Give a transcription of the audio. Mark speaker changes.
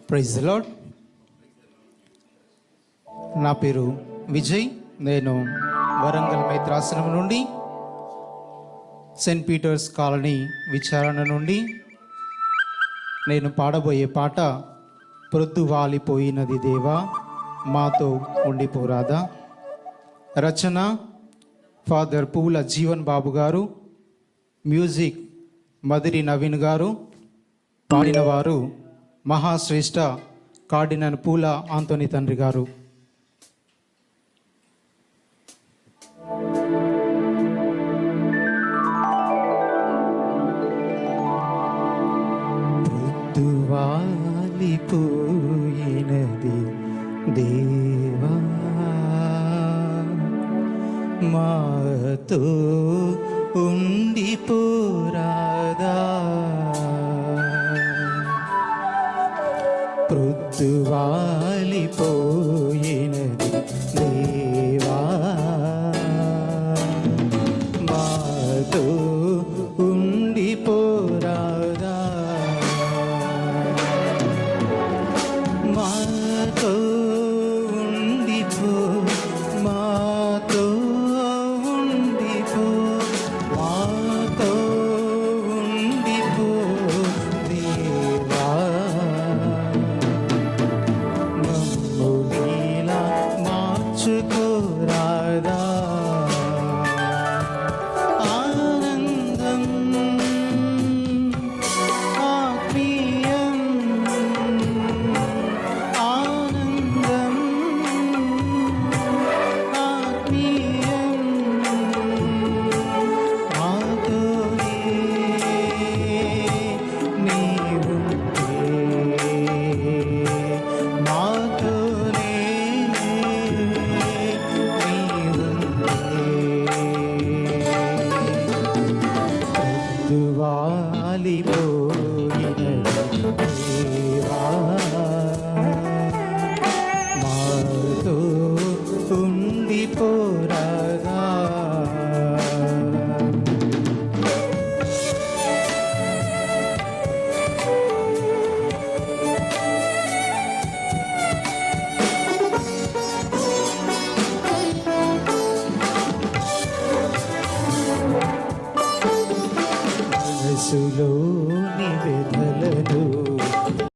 Speaker 1: Praise the lord. నా పేరు విజయ్. నేను వరంగల్ మైత్రాసనం నుండి సెయింట్ పీటర్స్ కాలనీ విచారణ నుండి నేను పాడబోయే పాట ప్రొద్దు వాలిపోయినది దేవా మాతో ఉండిపోరాదా. రచన ఫాదర్ పూల జీవన్ బాబు గారు, మ్యూజిక్ మదిరి నవీన్ గారు, పాడినవారు మహాశ్రేష్ఠ కార్డినల్ పూల ఆంటోనీ తండ్రి గారు. పొద్దువాలిపోయినది దేవా మాతో ఉండిపోరాదా. పొద్దువాలిపోయినది